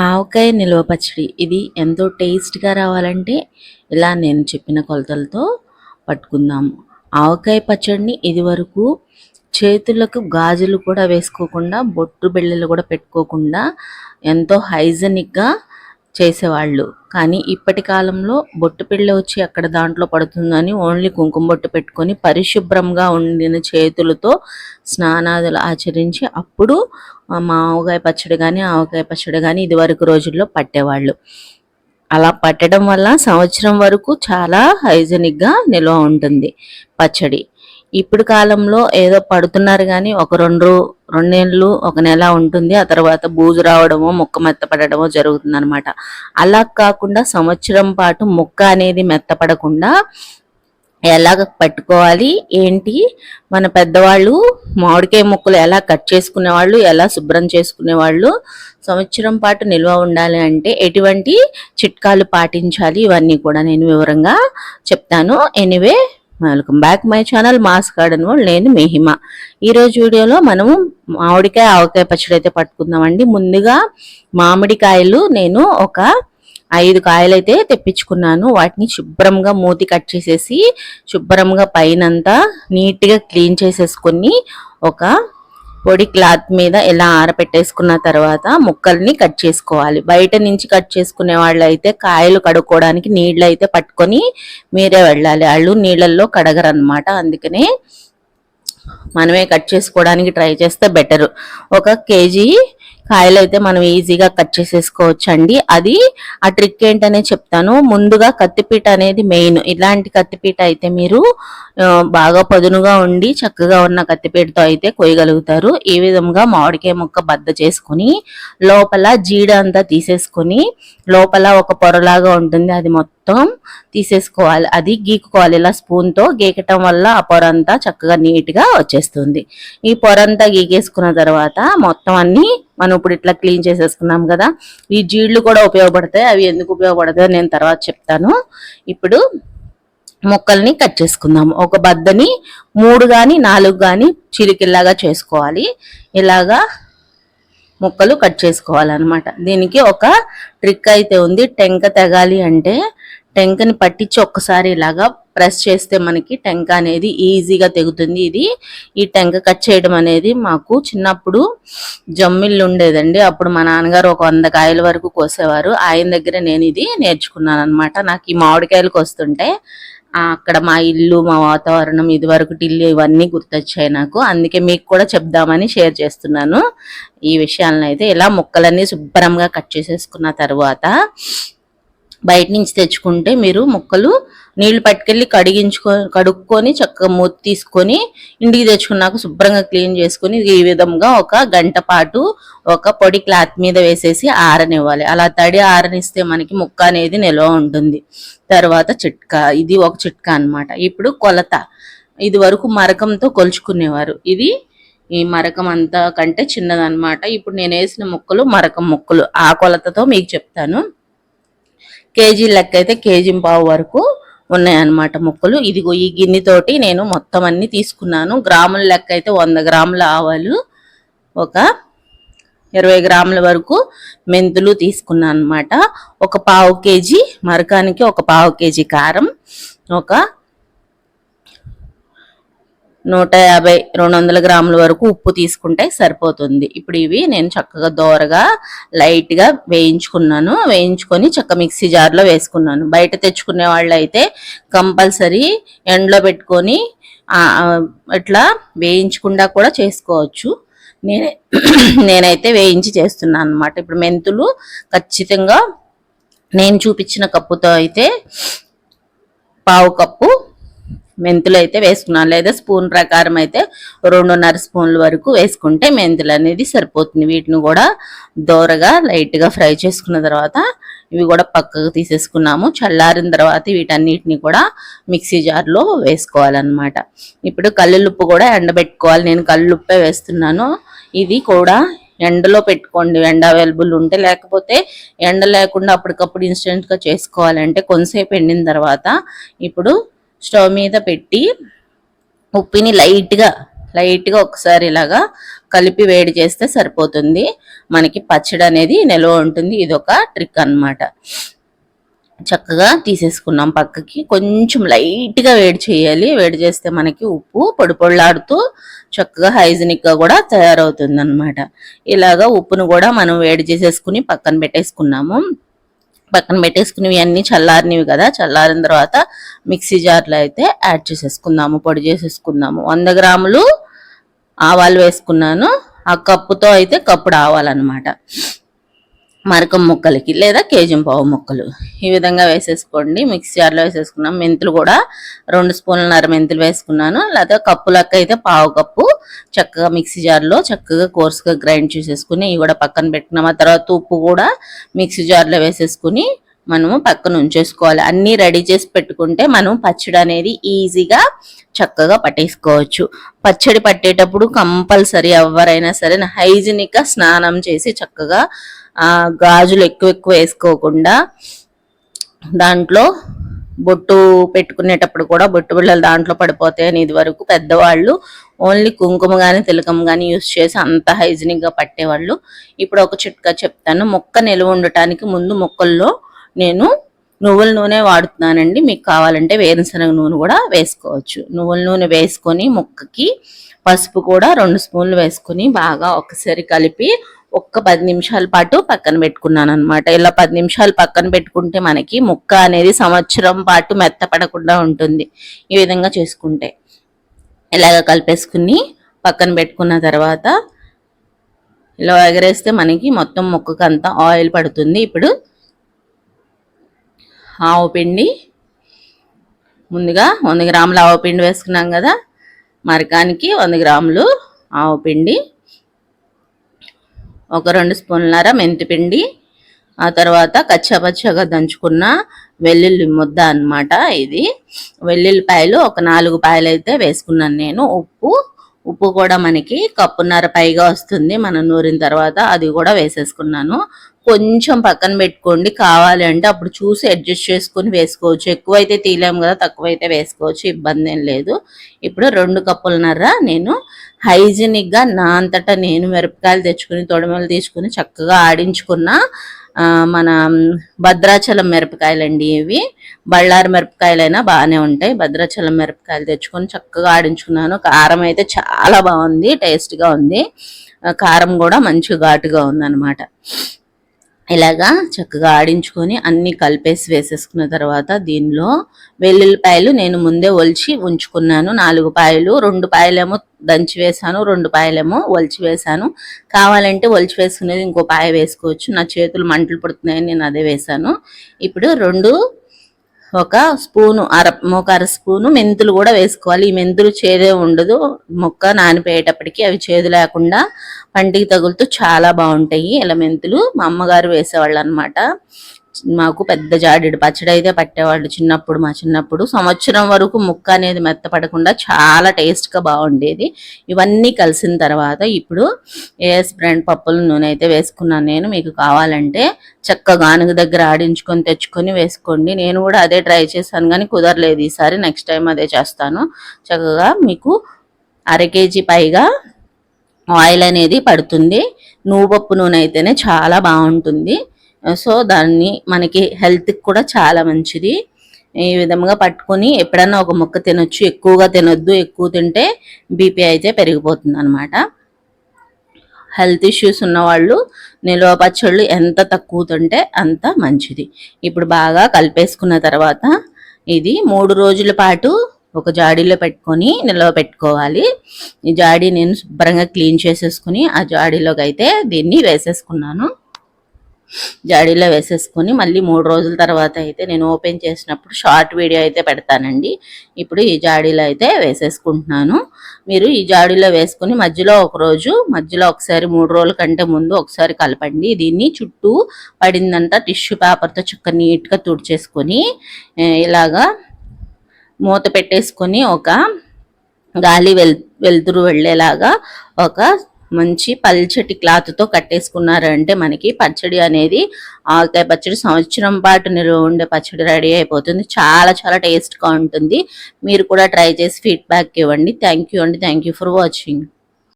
ఆవకాయ నిల్వ పచ్చడి ఇది ఎంతో టేస్ట్‌గా రావాలంటే ఇలా నేను చెప్పిన కొలతలతో పట్టుకుందాము. ఆవకాయ పచ్చడిని ఇదివరకు చేతులకు గాజులు కూడా వేసుకోకుండా, బొట్టు బిళ్ళలు కూడా పెట్టుకోకుండా ఎంతో హైజెనిక్‌గా చేసేవాళ్ళు. కానీ ఇప్పటి కాలంలో బొట్టు పిల్ల వచ్చి అక్కడ దాంట్లో పడుతుందని ఓన్లీ కుంకుమ బొట్టు పెట్టుకొని పరిశుభ్రంగా ఉండిన చేతులతో స్నానాదులు ఆచరించి అప్పుడు మావకాయ పచ్చడి కానీ ఆవకాయ పచ్చడి కానీ ఇదివరకు రోజుల్లో పట్టేవాళ్ళు. అలా పట్టడం వల్ల సంవత్సరం వరకు చాలా హైజెనిక్గా నిల్వ ఉంటుంది పచ్చడి. ఇప్పుడు కాలంలో ఏదో పడుతున్నారు కానీ ఒక రెండేళ్ళు ఒక నెల ఉంటుంది. ఆ తర్వాత బూజు రావడమో ముక్క మెత్తపడడమో జరుగుతుంది అనమాట. అలా కాకుండా సంవత్సరం పాటు ముక్క అనేది మెత్తపడకుండా ఎలాగ పట్టుకోవాలి ఏంటి, మన పెద్దవాళ్ళు మామిడికాయ ముక్కలు ఎలా కట్ చేసుకునేవాళ్ళు, ఎలా శుభ్రం చేసుకునేవాళ్ళు, సంవత్సరం పాటు నిల్వ ఉండాలి అంటే ఎటువంటి చిట్కాలు పాటించాలి, ఇవన్నీ కూడా నేను వివరంగా చెప్తాను. Anyway, welcome back my channel MOS garden world. నేను మహిమ. ఈరోజు వీడియోలో మనము మామిడికాయ ఆవకాయ పచ్చడి అయితే పట్టుకుందామండి. ముందుగా మామిడికాయలు నేను ఒక 5 కాయలు అయితే తెప్పించుకున్నాను. వాటిని శుభ్రంగా మూతి కట్ చేసేసి శుభ్రంగా పైనంతా నీట్గా క్లీన్ చేసేసుకొని ఒక పొడి క్లాత్ మీద ఇలా ఆరబెట్టేసుకున్న తర్వాత ముక్కల్ని కట్ చేసుకోవాలి. బయట నుంచి కట్ చేసుకునే వాళ్ళు అయితే కాయలు కడుక్కోవడానికి నీళ్ళు అయితే పట్టుకొని మీరే వెళ్ళాలి. వాళ్ళు నీళ్ళల్లో కడగరనమాట. అందుకనే మనమే కట్ చేసుకోవడానికి ట్రై చేస్తే బెటర్. 1 కేజీ కాయలు అయితే మనం ఈజీగా కట్ చేసేసుకోవచ్చు అండి. అది ఆ ట్రిక్ ఏంటనే చెప్తాను. ముందుగా కత్తిపీట అనేది మెయిన్. ఇలాంటి కత్తిపీట అయితే మీరు బాగా పదునుగా ఉండి చక్కగా ఉన్న కత్తిపీటతో అయితే కొయ్యగలుగుతారు. ఈ విధంగా మామిడికాయ ముక్క బద్ద చేసుకుని లోపల జీడ అంతా తీసేసుకొని లోపల ఒక పొరలాగా ఉంటుంది, అది మొత్తం తీసేసుకోవాలి. అది గీకుకోవాలి. ఇలా స్పూన్తో గీకటం వల్ల ఆ పొర అంతా చక్కగా నీట్గా వచ్చేస్తుంది. ఈ పొర అంతా గీకేసుకున్న తర్వాత మొత్తం అన్ని మనం ఇప్పుడు ఇట్లా క్లీన్ చేసేసుకున్నాం కదా. ఈ జీళ్ళు కూడా ఉపయోగపడతాయి. అవి ఎందుకు ఉపయోగపడతాయో నేను తర్వాత చెప్తాను. ఇప్పుడు ముక్కల్ని కట్ చేసుకుందాము. ఒక బద్దని 3 కానీ 4 కానీ చిలికిల్లాగా చేసుకోవాలి. ఇలాగా ముక్కలు కట్ చేసుకోవాలన్నమాట. దీనికి ఒక ట్రిక్ అయితే ఉంది. టెంక తెగాలి అంటే టెంకని పట్టించి ఒక్కసారి ఇలాగా ప్రెస్ చేస్తే మనకి టెంక అనేది ఈజీగా తెగుతుంది. ఈ టెంక కట్ చేయడం అనేది మాకు చిన్నప్పుడు జమ్మిళ్ళు ఉండేదండి. అప్పుడు మా నాన్నగారు ఒక 100 కాయల వరకు కోసేవారు. ఆయన దగ్గర నేను ఇది నేర్చుకున్నాను అనమాట. నాకు ఈ మామిడికాయలు కోస్తుంటే అక్కడ మా ఇల్లు, మా వాతావరణం, ఇదివరకు ఇల్లు ఇవన్నీ గుర్తొచ్చాయి నాకు. అందుకే మీకు కూడా చెప్దామని షేర్ చేస్తున్నాను ఈ విషయాలను. అయితే ఇలా ముక్కలన్నీ శుభ్రంగా కట్ చేసేసుకున్న తర్వాత బయట నుంచి తెచ్చుకుంటే మీరు ముక్కలు నీళ్లు పట్టుకెళ్ళి కడుక్కొని చక్కగా మూత తీసుకొని ఇంటికి తెచ్చుకున్నాక శుభ్రంగా క్లీన్ చేసుకుని ఈ విధంగా ఒక గంట పాటు ఒక పొడి క్లాత్ మీద వేసేసి ఆరనివ్వాలి. అలా తడి ఆరనిస్తే మనకి ముక్క అనేది నిల్వ ఉంటుంది. తర్వాత చిట్కా, ఇది ఒక చిట్కా అన్నమాట. ఇప్పుడు కొలత, ఇది వరకు మరకంతో కొలుచుకునేవారు. ఇది ఈ మరకం అంతా కంటే చిన్నదన్నమాట. ఇప్పుడు నేను వేసిన ముక్కలు మరకం ముక్కలు. ఆ కొలతతో మీకు చెప్తాను. కేజీ లెక్క అయితే 1.5 కేజీ వరకు ఉన్నాయన్నమాట ముక్కలు. ఇదిగో ఈ గిన్నెతోటి నేను మొత్తం అన్ని తీసుకున్నాను. గ్రాముల లెక్క అయితే 100 గ్రాముల ఆవాలు, ఒక 20 గ్రాముల వరకు మెంతులు తీసుకున్నాను అనమాట. ఒక 1/4 కేజీ మరకానికి ఒక 1/4 కేజీ కారం, ఒక 150-200 గ్రాముల వరకు ఉప్పు తీసుకుంటే సరిపోతుంది. ఇప్పుడు ఇవి నేను చక్కగా దోరగా లైట్గా వేయించుకొని చక్క మిక్సీ జార్లో వేసుకున్నాను. బయట తెచ్చుకునే వాళ్ళు అయితే కంపల్సరీ ఎండలో పెట్టుకొని ఇట్లా వేయించకుండా కూడా చేసుకోవచ్చు. నేనైతే వేయించి చేస్తున్నాను అనమాట. ఇప్పుడు మెంతులు ఖచ్చితంగా నేను చూపించిన కప్పుతో అయితే 1/4 కప్పు మెంతులు అయితే వేసుకున్నాను. లేదా స్పూన్ ప్రకారం అయితే 2.5 స్పూన్ల వరకు వేసుకుంటే మెంతులు అనేది సరిపోతుంది. వీటిని కూడా దోరగా లైట్గా ఫ్రై చేసుకున్న తర్వాత ఇవి కూడా పక్కకు తీసేసుకున్నాము. చల్లారిన తర్వాత వీటన్నిటిని కూడా మిక్సీ జార్లో వేసుకోవాలన్నమాట. ఇప్పుడు కల్లుప్పు కూడా ఎండబెట్టుకోవాలి. నేను కల్లుప్పే వేస్తున్నాను. ఇది కూడా ఎండలో పెట్టుకోండి, ఎండ అవైలబుల్ ఉంటే. లేకపోతే ఎండ లేకుండా అప్పటికప్పుడు ఇన్స్టెంట్గా చేసుకోవాలంటే కొంతసేపు ఎండిన తర్వాత ఇప్పుడు స్టవ్ మీద పెట్టి ఉప్పిని లైట్గా లైట్గా ఒకసారి ఇలాగా కలిపి వేడి చేస్తే సరిపోతుంది. మనకి పచ్చడి అనేది నిల్వ ఉంటుంది. ఇది ఒక ట్రిక్ అన్నమాట. చక్కగా తీసేసుకున్నాం పక్కకి. కొంచెం లైట్గా వేడి చేయాలి. వేడి చేస్తే మనకి ఉప్పు పొడి పొడిలాడుతూ చక్కగా హైజీనిక్గా కూడా తయారవుతుంది అనమాట. ఇలాగా ఉప్పును కూడా మనం వేడి చేసేసుకుని పక్కన పెట్టేసుకున్నాము. పక్కన పెట్టేసుకుని ఇవన్నీ చల్లారినవి కదా, చల్లారిన తర్వాత మిక్సీ జార్లో అయితే యాడ్ చేసేసుకుందాము, పొడి చేసేసుకుందాము. 100 గ్రాములు ఆవాలు వేసుకున్నాను. ఆ కప్పుతో అయితే కప్పుడు ఆవాలన్నమాట, మరకం ముక్కలకి, లేదా కేజీ-పావు ముక్కలు. ఈ విధంగా వేసేసుకోండి. మిక్సీ జార్లో వేసేసుకున్నాం. మెంతులు కూడా 2 స్పూన్లన్నర మెంతులు వేసుకున్నాను, లేదా కప్పు లెక్క అయితే పావు కప్పు చక్కగా మిక్సీ జార్లో చక్కగా కోర్సుగా గ్రైండ్ చేసేసుకుని ఇవి కూడా పక్కన పెట్టుకున్నాం. ఆ తర్వాత ఉప్పు కూడా మిక్సీ జార్లో వేసేసుకుని మనము పక్కన ఉంచేసుకోవాలి. అన్నీ రెడీ చేసి పెట్టుకుంటే మనం పచ్చడి అనేది ఈజీగా చక్కగా పట్టేసుకోవచ్చు. పచ్చడి పట్టేటప్పుడు కంపల్సరీ ఎవరైనా సరే హైజీనిక్గా స్నానం చేసి చక్కగా గాజులు ఎక్కువ వేసుకోకుండా, దాంట్లో బొట్టు పెట్టుకునేటప్పుడు కూడా బొట్టు బిళ్ళలు దాంట్లో పడిపోతాయని ఇది వరకు పెద్దవాళ్ళు ఓన్లీ కుంకుమ కానీ తిలకం కానీ యూస్ చేసి అంత హైజీనిక్గా పట్టేవాళ్ళు. ఇప్పుడు ఒక చిట్కా చెప్తాను. మొక్క నిలువ ఉండటానికి ముందు మొక్కల్లో నేను నువ్వుల నూనె వాడుతున్నానండి. మీకు కావాలంటే వేరుశనగ నూనె కూడా వేసుకోవచ్చు. నువ్వుల నూనె వేసుకొని ముక్కకి పసుపు కూడా 2 స్పూన్లు వేసుకొని బాగా ఒకసారి కలిపి ఒక్క 10 నిమిషాల పాటు పక్కన పెట్టుకున్నాను అనమాట. ఇలా 10 నిమిషాలు పక్కన పెట్టుకుంటే మనకి ముక్క అనేది సంవత్సరం పాటు మెత్తపడకుండా ఉంటుంది. ఈ విధంగా చేసుకుంటే ఇలాగ కలిపేసుకుని పక్కన పెట్టుకున్న తర్వాత ఇలా ఎగరేస్తే మనకి మొత్తం ముక్కకు అంతా ఆయిల్ పడుతుంది. ఇప్పుడు ఆవు పిండి, ముందుగా 100 గ్రాముల ఆవు పిండి వేసుకున్నాం కదా, మరకానికి 100 గ్రాములు ఆవు పిండి, ఒక 2 స్పూన్లన్నర మెంతిపిండి, ఆ తర్వాత కచ్చాపచ్చాగా దంచుకున్న వెల్లుల్లి ముద్ద అన్నమాట. ఇది వెల్లుల్లిపాయలు ఒక 4 పాయలు అయితే వేసుకున్నాను నేను. ఉప్పు కూడా మనకి కప్పున్నర పైగా వస్తుంది మనం నూరిన తర్వాత, అది కూడా వేసేసుకున్నాను. కొంచెం పక్కన పెట్టుకోండి, కావాలి అంటే అప్పుడు చూసి అడ్జస్ట్ చేసుకుని వేసుకోవచ్చు. ఎక్కువైతే తీయలేము కదా, తక్కువైతే వేసుకోవచ్చు, ఇబ్బంది ఏం లేదు. ఇప్పుడు 2 కప్పులన్నర నేను హైజీనిక్గా నా అంతటా నేను మిరపకాయలు తెచ్చుకుని తొడిమలు తీసుకుని చక్కగా ఆడించుకున్న మన భద్రాచలం మిరపకాయలండి. ఇవి బళ్ళారి మిరపకాయలైనా బాగానే ఉంటాయి. భద్రాచలం మిరపకాయలు తెచ్చుకొని చక్కగా ఆడించుకున్నాను. కారం అయితే చాలా బాగుంది, టేస్ట్గా ఉంది. కారం కూడా మంచిగా ఘాటుగా ఉందన్నమాట. ఇలాగా చక్కగా ఆడించుకొని అన్ని కలిపేసి వేసేసుకున్న తర్వాత దీనిలో వెల్లుల్లిపాయలు నేను ముందే ఒలిచి ఉంచుకున్నాను. 4 పాయలు, 2 పాయలేమో దంచి వేసాను, 2 పాయలేమో ఒలిచి వేసాను. కావాలంటే ఒలిచి వేసుకునేది ఇంకో పాయ వేసుకోవచ్చు. నా చేతులు మంటలు పడుతున్నాయని నేను అదే వేసాను. ఇప్పుడు ఒక స్పూను అర స్పూను మెంతులు కూడా వేసుకోవాలి. ఈ మెంతులు చేదే ఉండదు, మొక్క నానిపోయేటప్పటికి అవి చేదు లేకుండా పంటికి తగులుతూ చాలా బాగుంటాయి. ఇలా మెంతులు మా అమ్మగారు వేసేవాళ్ళు అనమాట. మాకు పెద్ద జాడీడు పచ్చడి అయితే పట్టేవాళ్ళు చిన్నప్పుడు. మా చిన్నప్పుడు సంవత్సరం వరకు ముక్క అనేది మెత్తపడకుండా చాలా టేస్ట్గా బాగుండేది. ఇవన్నీ కలిసిన తర్వాత ఇప్పుడు ఏఎస్ బ్రాండ్ పప్పుల నూనె అయితే వేసుకున్నాను నేను. మీకు కావాలంటే చక్కగా గానుగ దగ్గర ఆడించుకొని తెచ్చుకొని వేసుకోండి. నేను కూడా అదే ట్రై చేశాను కానీ కుదరలేదు ఈసారి. నెక్స్ట్ టైం అదే చేస్తాను. చక్కగా మీకు 1/2 కేజీ పైగా ఆయిల్ అనేది పడుతుంది. నువ్వుపప్పు నూనె అయితేనే చాలా బాగుంటుంది. సో దాన్ని మనకి హెల్త్కి కూడా చాలా మంచిది. ఈ విధంగా పట్టుకొని ఎప్పుడన్నా ఒక ముక్క తినొచ్చు, ఎక్కువగా తినొద్దు. ఎక్కువ తింటే బీపీ అయితే పెరిగిపోతుంది అనమాట. హెల్త్ ఇష్యూస్ ఉన్నవాళ్ళు నిల్వ పచ్చళ్ళు ఎంత తక్కువ తింటే అంత మంచిది. ఇప్పుడు బాగా కలిపేసుకున్న తర్వాత ఇది 3 రోజుల పాటు ఒక జాడీలో పెట్టుకొని నిల్వ పెట్టుకోవాలి. ఈ జాడీ నేను శుభ్రంగా క్లీన్ చేసేసుకుని ఆ జాడీలోకి అయితే దీన్ని వేసేసుకున్నాను. జాడీలో వేసేసుకొని మళ్ళీ 3 రోజుల తర్వాత అయితే నేను ఓపెన్ చేసినప్పుడు షార్ట్ వీడియో అయితే పెడతానండి. ఇప్పుడు ఈ జాడీలో అయితే వేసేసుకుంటున్నాను. మీరు ఈ జాడీలో వేసుకొని మధ్యలో ఒకసారి 3 రోజుల కంటే ముందు ఒకసారి కలపండి. దీన్ని చుట్టూ పడిందంతా టిష్యూ పేపర్తో చక్కగా నీట్గా తుడిచేసుకొని ఇలాగా మూత పెట్టేసుకొని ఒక గాలి వెలుతురు వెళ్ళేలాగా ఒక మంచి పల్చటి క్లాత్తో కట్టేసుకున్నారంటే మనకి పచ్చడి అనేది, ఆవకాయ పచ్చడి సంవత్సరం పాటు నిల్వ ఉండే పచ్చడి రెడీ అయిపోతుంది. చాలా చాలా టేస్ట్గా ఉంటుంది. మీరు కూడా ట్రై చేసి ఫీడ్బ్యాక్ ఇవ్వండి. థ్యాంక్ యూ అండి. Thank you for watching.